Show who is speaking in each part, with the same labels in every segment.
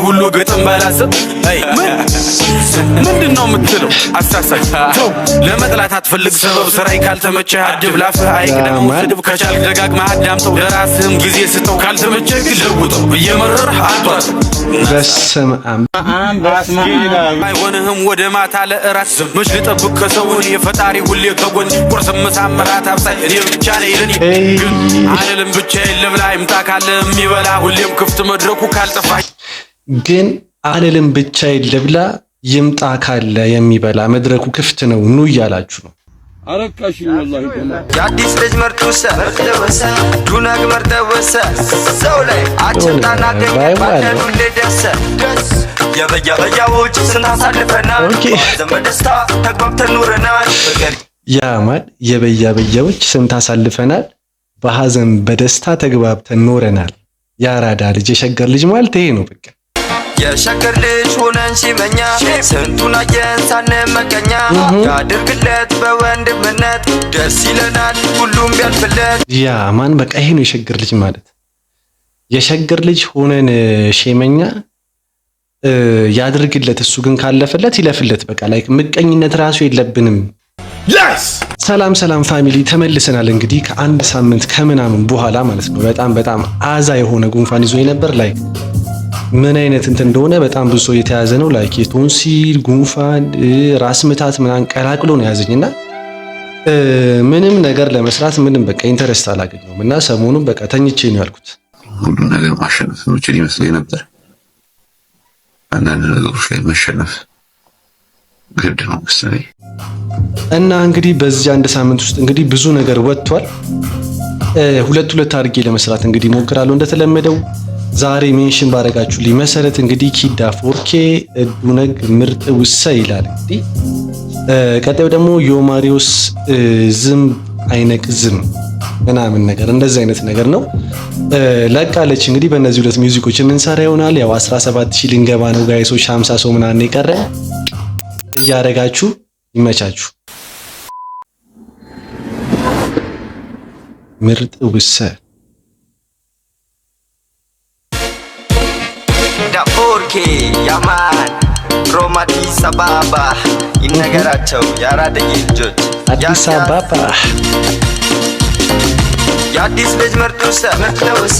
Speaker 1: ሁሉ ግጥም ባላሰብ ምንድነው የምትለው አሳሳች ተው ለመጥላት አትፈልግ ሰበብ ስራይ ካልተመቸ አድብ ላፍህ አይቅደም ስድብ ከቻልክ ደጋግመህ አዳምጠው ለራስህም ጊዜ ስጠው ካልተመቸ ግን ለውጠው እየመረረህ አጥዋት
Speaker 2: በስመ አብ
Speaker 1: አይሆንህም ወደ ማታ ለእራት መች ልጠብቅ ከሰውን የፈጣሪ ሁሌ ከጎን ቁርስ ምሳም እራት አብሳይ እኔ ብቻ ነኝ ለኔ ግን አልልም ብቻዬን ልብላ ይምጣ ካለ የሚበላ ሁሌም ክፍት መድረኩ ካልጠፋ
Speaker 2: ግን አልልም ብቻዬን ልብላ ይምጣ ካለ የሚበላ መድረኩ ክፍት ነው ኑ እያላችሁ ነው።
Speaker 3: አረካሽ ወላሂ
Speaker 4: የአዲስ ልጅ መርጡሰ መርጠወሰ ዱናግ መርጠወሰ ሰው ላይ አጭጣና ገባደሉ እንደደሰ ደስ የበያበያዎች ስናሳልፈናል ዘመደስታ ተግባብተን ኖረናል ፍቅር
Speaker 2: ያማል የበያበያዎች ስንታሳልፈናል በሐዘን በደስታ ተግባብተን ኖረናል። ያራዳ ልጅ የሸገር ልጅ ማለት ይሄ ነው በቃ
Speaker 4: የሸገር ልጅ ሆነን ሲመኛ ስንቱን አየን ሳንመቀኛ ያድርግለት በወንድምነት ደስ ይለናል ሁሉም ቢያልፍለት
Speaker 2: ያማን በቃ ይሄ ነው የሸገር ልጅ ማለት። የሸገር ልጅ ሆነን ሸመኛ ያድርግለት እሱ ግን ካለፈለት ይለፍለት በቃ ላይክ ምቀኝነት ራሱ የለብንም። ሰላም ሰላም ፋሚሊ ተመልሰናል። እንግዲህ ከአንድ ሳምንት ከምናምን በኋላ ማለት ነው። በጣም አዛ የሆነ ጉንፋን ይዞ ነበር ላይክ ምን አይነት እንትን እንደሆነ በጣም ብዙ ሰው የተያዘ ነው ላይክ የቶንሲል ጉንፋን ራስ ምታት ምናምን ቀላቅሎ ነው ያዘኝና ምንም ነገር ለመስራት ምንም በቃ ኢንተረስት አላገኘሁም እና ሰሞኑን በቃ ተኝቼ ነው ያልኩት።
Speaker 5: ሁሉ ነገር ማሸነፍ የምችል ይመስለኝ ነበር። አንዳንድ ነገሮች ላይ መሸነፍ ግድ ነው መሰለኝ
Speaker 2: እና እንግዲህ በዚህ አንድ ሳምንት ውስጥ እንግዲህ ብዙ ነገር ወጥቷል። ሁለት አድርጌ ለመስራት እንግዲህ ሞክራለሁ እንደተለመደው። ዛሬ ሜንሽን ባረጋችሁልኝ መሰረት እንግዲህ ኪዳ ፎርኬ ዱነግ ምርጥ ውሰ ይላል። እንግዲህ ቀጣዩ ደግሞ ዮማሪዮስ ዝም አይነቅዝም ምናምን ነገር እንደዚህ አይነት ነገር ነው ለቃለች። እንግዲህ በእነዚህ ሁለት ሚውዚኮች የምንሰራ ይሆናል። ያው 17000 ልንገባ ነው ጋይሶች 50 ሰው ምናምን የቀረ እያረጋችሁ ይመቻችሁ። ምርጥ ውሰ
Speaker 4: ዳፎርኬ ያማን ሮማ አዲስ አበባ ይነገራቸው ያራደኝ ልጆች
Speaker 2: አዲስ አበባ
Speaker 4: የአዲስ ልጅ መርጡሰ መርጠወሰ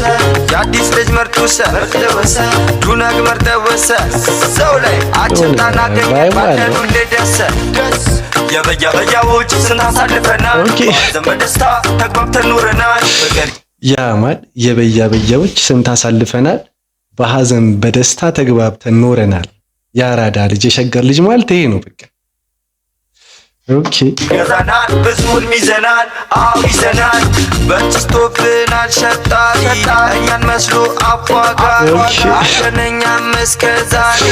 Speaker 4: የአዲስ ልጅ መርጡሰ መርጠወሰ ዱናግ መርጠወሰ ሰው ላይ አጭጣና ገባደሉ እንደደሰ ደስ የበያበያዎች ስናሳልፈናል ዘመደስታ ተግባብተን ኖረናል ፍቅር
Speaker 2: ያማል የበያበያዎች ስንታሳልፈናል በሐዘን በደስታ ተግባብተን ኖረናል። ያራዳ ልጅ የሸገር ልጅ ማለት ይሄ ነው በቃ ኦኬ።
Speaker 4: ገዛናል ብዙን ሚዘናል አው ይዘናል በጭስቶብናል ሸጣሪ እኛን መስሎ አፏጋሪ አሸነኛም እስከዛሬ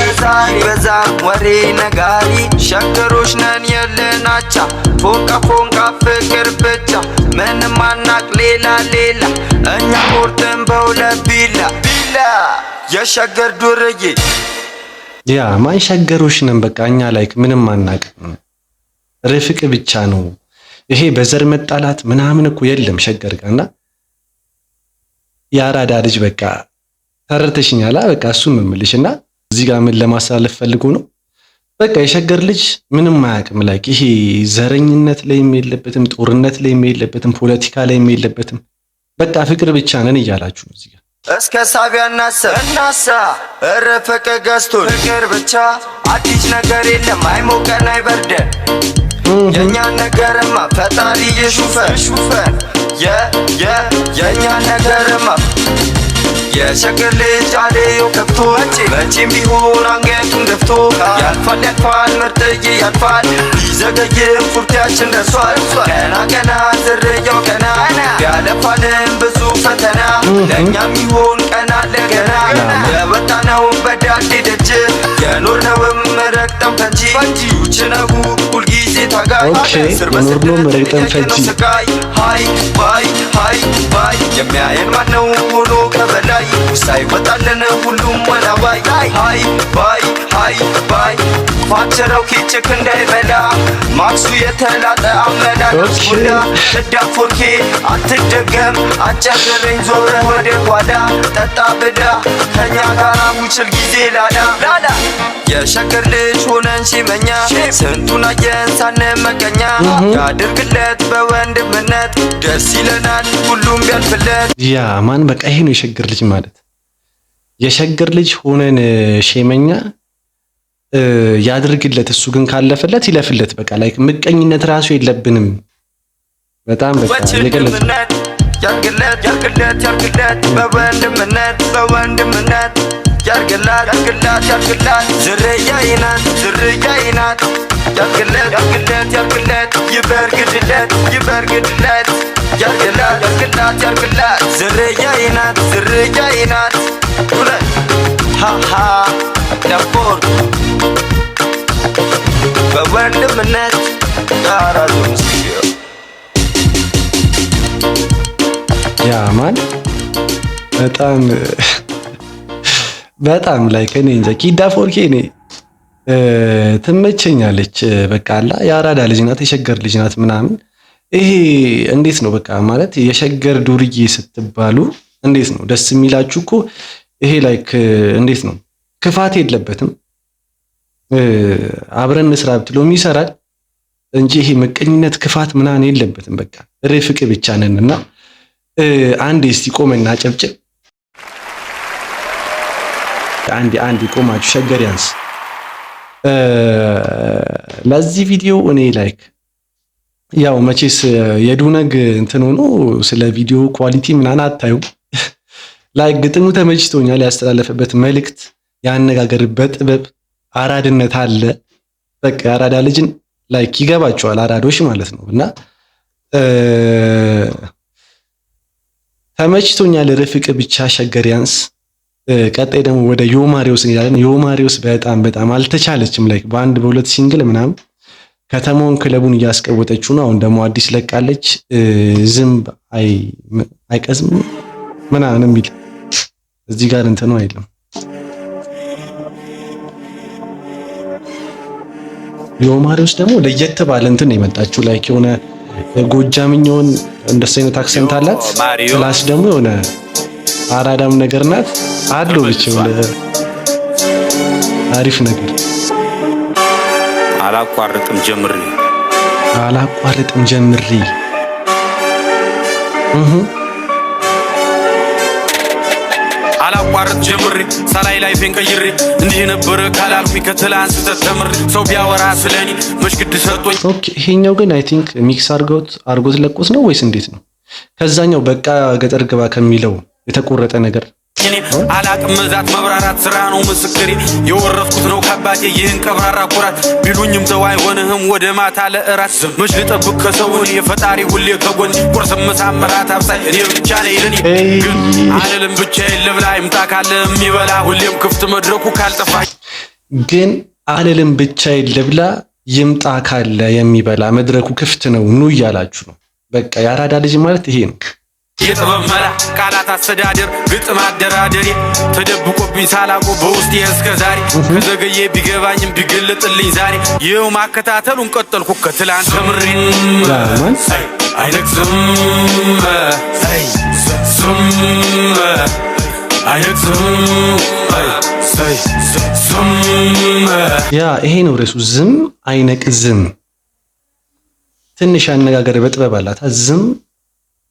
Speaker 4: በዛም ወሬ ነጋሪ ሸገሮች ነን የለናቻ ፎንቃ ፍቅር ብቻ ምንም አናቅ ሌላ እኛ ቆርጠን በሁለት ቢላ የሸገር ዱርዬ
Speaker 2: ያ ማን ሸገሮች ነን በቃ እኛ ላይክ ምንም አናቅም ርፍቅ ብቻ ነው። ይሄ በዘር መጣላት ምናምን እኮ የለም ሸገር ጋርና ያራዳ ልጅ በቃ ተረተሽኛላ በቃ እሱን ምምልሽና እዚህ ጋር ምን ለማሳለፍ ፈልጎ ነው በቃ የሸገር ልጅ ምንም አያውቅም ላይክ ይሄ ዘረኝነት ላይ የለበትም ጦርነት ላይ የለበትም ፖለቲካ ላይ የለበትም በቃ ፍቅር ብቻ ነን እያላችሁ ነው እዚህ ጋር
Speaker 4: እስከ ሳቢያ እናሳ ረፈቀ ገዝቶ ፍቅር ብቻ አዲስ ነገር የለም አይሞቀን አይበርደን የኛ ነገርማ ፈጣሪ የሹፈን የኛ ነገርማ የሸገር ልጅ አለዮ ከፍቶ መቼም ቢሆን አንገቱን ደፍቶ ያልፋል ምርጥዬ ያልፋል ቢዘገይም ፉርቲያችን ደርሷል ቀና ዝርያው ቀና ቢያለፋንም ብዙ ፈተና ለእኛም ይሆን ቀና ለገና የወጣነው በዳዴ ደጅ የኖርነውም ረግጠን ፈንጂ ዩችነጉ ሁልጊዜ ታጋይ ስር በስር ስቃይ ሃይ ባይ የሚያየን ማነው ሆኖ ከበላይ ውሳይ ወጣለን ሁሉም ወላዋይ ሃይ ባይ ፋቸረው ኪችክ እንዳይበላ ማክሱ የተላጠ አመላላስ ጉዳ ትዳፎርኬ አትደገም አጨብረኝ ዞረ ወደ ጓዳ ጠጣ ብዳ ከኛ ጋራ ሙችል ጊዜ ላዳ የሸገር ልጅ ሆነን ሺመኛ ስንቱን አየን ሳንመቀኛ ያድርግለት በወንድምነት ደስ ይለናል ሁሉም ቢያልፍለት።
Speaker 2: ያ ማን በቃ ይሄ ነው የሸገር ልጅ ማለት። የሸገር ልጅ ሆነን ሼመኛ ያድርግለት እሱ ግን ካለፈለት ይለፍለት። በቃ ላይክ ምቀኝነት ራሱ የለብንም። በጣም በቃ የገለጽ
Speaker 4: ያርግለት በወንድምነት ያርግላት ዝርያይናት ያርግለት ይበርግድለት ያርግላት ዝርያይናት ሃሃ ዳፎር በወንድምነት ያራዙን ሲዮ
Speaker 2: ያ ማን በጣም ላይ ከኔ እንጃ ኪዳ ፎርኬ እኔ ትመቸኛለች። በቃ አላ የአራዳ ልጅ ናት፣ የሸገር ልጅ ናት ምናምን። ይሄ እንዴት ነው በቃ ማለት የሸገር ዱርዬ ስትባሉ እንዴት ነው ደስ የሚላችሁ እኮ። ይሄ ላይክ እንዴት ነው ክፋት የለበትም። አብረን እንስራ ብትሎም ይሰራል እንጂ ይሄ ምቀኝነት ክፋት ምናምን የለበትም። በቃ ርፍቅ ብቻ ነንና አንዴ እስቲ ቆመና ጨብጭብ። አንድ ቆማችሁ ሸገሪያንስ ለዚህ ቪዲዮ እኔ ላይክ ያው መቼስ የዱነግ እንትን ሆኖ ስለ ቪዲዮ ኳሊቲ ምናምን አታዩም። ላይክ ግጥሙ ተመችቶኛል። ያስተላለፈበት መልእክት ያነጋገርበት ጥበብ አራድነት አለ። በቃ አራዳ ልጅን ላይክ ይገባቸዋል አራዶች ማለት ነው። እና ተመችቶኛል። ርፍቅ ብቻ ሸገሪያንስ። ቀጣይ ደግሞ ወደ ዮማሪዎስ እንሄዳለን። ዮማሪዎስ በጣም አልተቻለችም። ላይክ በአንድ በሁለት ሲንግል ምናምን ከተማውን ክለቡን እያስቀወጠችው ነው። አሁን ደግሞ አዲስ ለቃለች። ዝምብ አይቀዝም ምናምን የሚል እዚህ ጋር እንትኑ አይደለም። ዮማሪዎስ ደግሞ ለየት ባለ እንትን የመጣችው ላይክ የሆነ ጎጃምኛውን እንደሱ አይነት አክሰንት አላት። ፕላስ ደግሞ የሆነ አራዳም ነገር ናት አለው ብቻ አሪፍ ነገር።
Speaker 1: አላቋርጥም ጀምሪ አላቋርጥ ጀምሪ ሳላይ ላይፌን ቀይሬ እንዲህ ነበር ካላልኩኝ ከትላንት ተተምር ሰው ቢያወራ ስለኔ መሽግድ ሰጥቶኝ።
Speaker 2: ኦኬ ይሄኛው ግን አይ ቲንክ ሚክስ አርጎት ለቆት ነው ወይስ እንዴት ነው? ከዛኛው በቃ ገጠር ግባ ከሚለው የተቆረጠ ነገር
Speaker 1: አላቅም መዛት መብራራት ስራ ነው ምስክሬ የወረስኩት ነው ከአባቴ ይህን ቀብራራ ኩራት ቢሉኝም ተው አይሆንህም ወደ ማታ ለእራት መች ልጠብቅ ከሰውን የፈጣሪ ሁሌ ከጎን ቁርስ ምሳ እራት አብሳይ እኔ ብቻ ነኝ ለኔ ግን አልልም ብቻዬን ልብላ ይምጣ ካለ የሚበላ ሁሌም ክፍት መድረኩ ካልጠፋኝ
Speaker 2: ግን አልልም ብቻዬን ልብላ ይምጣ ካለ የሚበላ መድረኩ ክፍት ነው ኑ እያላችሁ ነው። በቃ የአራዳ ልጅ ማለት ይሄ ነው።
Speaker 1: የጥበብ መላ ቃላት አስተዳደር ግጥም አደራደሬ ተደብቆብኝ ሳላቆ በውስጤ እስከ ዛሬ ከዘገየ ቢገባኝም ቢገለጥልኝ ዛሬ ይኸው ማከታተሉን ቀጠልኩ ከትላንት ተምሬ አይነቅዝም
Speaker 2: ያ ይሄ ነው ርዕሱ። ዝም አይነቅዝም። ትንሽ አነጋገር በጥበብ አላት። ዝም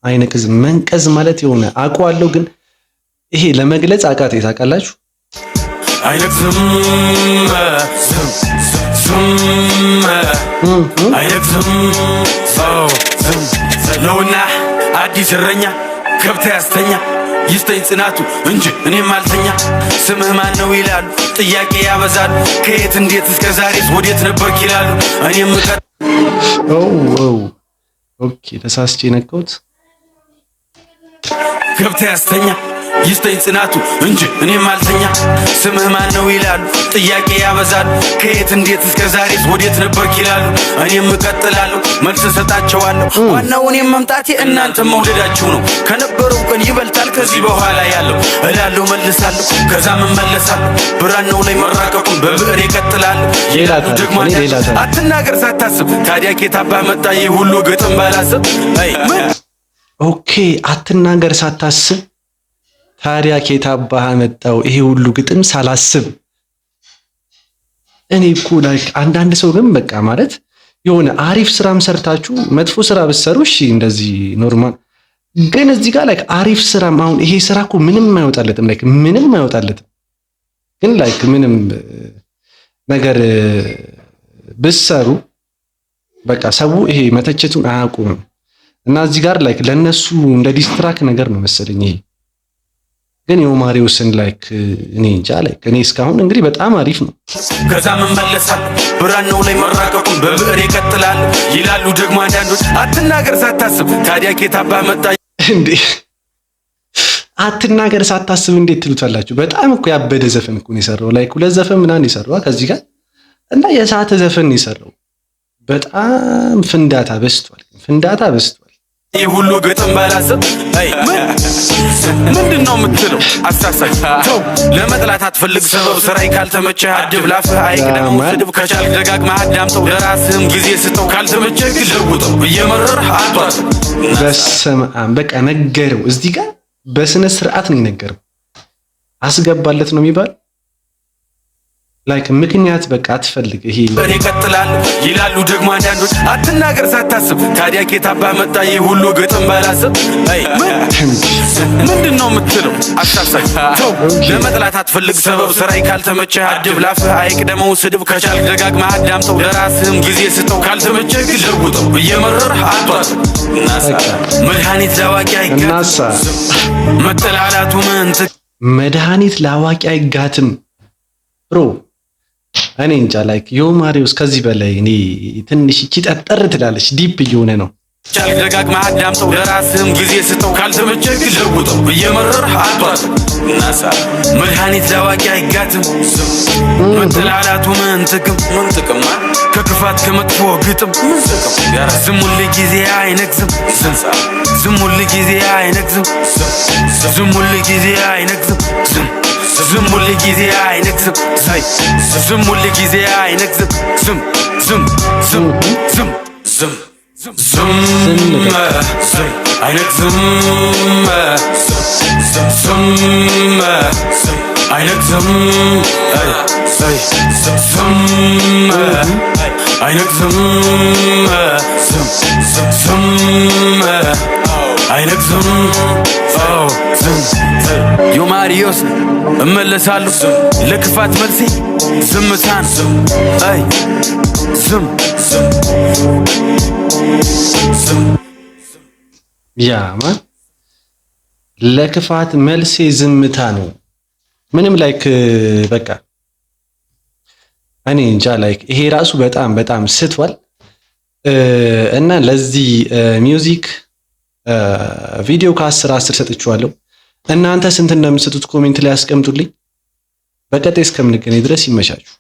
Speaker 2: አይነቅዝም። መንቀዝ ማለት የሆነ አውቀዋለሁ ግን ይሄ ለመግለጽ አቃተኝ። ታውቃላችሁ?
Speaker 1: አይነቅዝም አይነቅዝም ነውና አዲስ እረኛ ከብት ያስተኛ ይስጠኝ ጽናቱ እንጂ እኔም አልተኛ። ስምህ ማን ነው ይላሉ ጥያቄ ያበዛሉ። ከየት እንዴት እስከ ዛሬስ ወዴት ነበርክ ይላሉ። እኔም
Speaker 2: ኦኬ ተሳስቼ ነቀውት።
Speaker 1: ከብት ያስተኛ ይስተኝ ጽናቱ እንጂ እኔም አልተኛ። ስምህ ማን ነው ይላሉ ጥያቄ ያበዛሉ። ከየት እንዴት እስከ ዛሬስ ወዴት ነበርክ ይላሉ። እኔም እቀጥላለሁ መልስ እሰጣቸዋለሁ። ዋናው እኔም መምጣቴ እናንተ መውደዳችሁ ነው። ከነበረው ቀን ይበልጣል ከዚህ በኋላ ያለው እላለሁ መልሳለሁ ከዛም እመለሳለሁ። ብራናው ላይ መራቀቁን በብዕር እቀጥላለሁ ይላሉ ደግሞ አትናገር ሳታስብ ታዲያ ኬታባ መጣ ይህ ሁሉ ግጥም ባላስብ።
Speaker 2: ኦኬ አትናገር ሳታስብ ታዲያ ኬታባህ መጣው ይሄ ሁሉ ግጥም ሳላስብ። እኔ እኮ ላይክ አንዳንድ ሰው ግን በቃ ማለት የሆነ አሪፍ ስራም ሰርታችሁ መጥፎ ስራ ብትሰሩ እሺ እንደዚህ ኖርማል፣ ግን እዚህ ጋር ላይክ አሪፍ ስራም አሁን ይሄ ስራ እኮ ምንም አይወጣለትም፣ ላይክ ምንም አይወጣለትም፣ ግን ላይክ ምንም ነገር ብትሰሩ በቃ ሰው ይሄ መተቸቱን አያቆምም። እና እዚህ ጋር ላይክ ለነሱ እንደ ዲስትራክ ነገር ነው መሰለኝ ይሄ። ግን የኦማሪዮስን ላይክ እኔ እንጃ ላይክ እኔ እስካሁን እንግዲህ በጣም አሪፍ ነው።
Speaker 1: ከዛም እመለሳለሁ ብራናው ላይ መራቀቁን በብዕር ይቀጥላል ይላሉ ደግሞ አንዳንዶች አትናገር ሳታስብ ታዲያ ኬታባ መጣ
Speaker 2: እንዴ። አትናገር ሳታስብ እንዴት ትሉታላችሁ? በጣም እኮ ያበደ ዘፈን እኮ ነው የሰራው። ላይክ ሁለት ዘፈን ምናምን የሰራው ከዚህ ጋር እና የሰዓት ዘፈን የሰራው በጣም ፍንዳታ በስቷል፣ ፍንዳታ በስቷል።
Speaker 1: ይህ ሁሉ ግጥም ባላስብ ምንድነው የምትለው አሳሳች ተው ለመጥላት አትፈልግ ሰበብ ስራይ ካልተመቸህ አድብ ላፍህ አይቅደም ስድብ ከቻልክ ደጋግመህ አዳምጠው ለራስህም ጊዜ ስጠው ካልተመቸህ ግን ለውጠው እየመረርህ አቷት።
Speaker 2: በስመ አብ በቃ ነገረው። እዚህ ጋር በስነ ስርዓት ነው የነገረው። አስገባለት ነው የሚባል ላይክ ምክንያት በቃ አትፈልግ ይሄ
Speaker 1: በኔ ይቀጥላል ይላሉ ደግሞ አንዳንዶች አትናገር ሳታስብ ታዲያ ኬታባ መጣ ይህ ሁሉ ግጥም ባላስብ። ምንድነው የምትለው አሳሳች ተው ለመጥላት አትፈልግ ሰበብ ስራይ ካልተመቸህ አድብ ላፍህ አይቅደመው ስድብ ከቻልክ ደጋግመህ አዳምጠው ለራስህም ጊዜ ስጠው ካልተመቸህ ግን ለውጠው እየመረርህ አቷት። እናሳ መድኃኒት ላዋቂ አይጋትም መጠላላቱ
Speaker 2: መድኃኒት ላዋቂ አይጋትም ብሮ እኔ እንጃ ላይክ የኦማሪዮስ ከዚህ በላይ እኔ ትንሽ ጠጠር ትላለች፣ ዲፕ እየሆነ ነው።
Speaker 1: ቻልክ ደጋግመህ አዳምጠው ለራስህም ጊዜ ስጠው ካልተመቸህ ግን ለውጠው እየመረርህ አቷት። እናሳ መድኃኒት ላዋቂ አይጋትም መጠላላቱ ምን ጥቅም ከክፋት ከመጥፎ ግጥም ምን ጥቅም ዝም ሁል ጊዜ አይነግዝም ዝም ሁል ጊዜ አይነግዝም ዝም ሁል ጊዜ አይነግዝም ዝም ሁል ጊዜ አይነግዝም ዝም ሁል ጊዜ አይነግዝም ዝም አይነግዝም አይነግዝም አይነግዝም አይነግዝም ዮማሪዮስ እመለሳለሁ ለክፋት መልሴ ዝምታን አይ
Speaker 2: ያማ ለክፋት መልሴ ዝምታ ነው። ምንም ላይክ በቃ እኔ እንጃ ላይክ ይሄ ራሱ በጣም በጣም ስቷል። እና ለዚህ ሚውዚክ ቪዲዮ ከ10 ሰጥቼዋለሁ። እናንተ ስንት እንደምትሰጡት ኮሜንት ላይ አስቀምጡልኝ። በቀጣይ እስከምንገናኝ ድረስ ይመቻችሁ።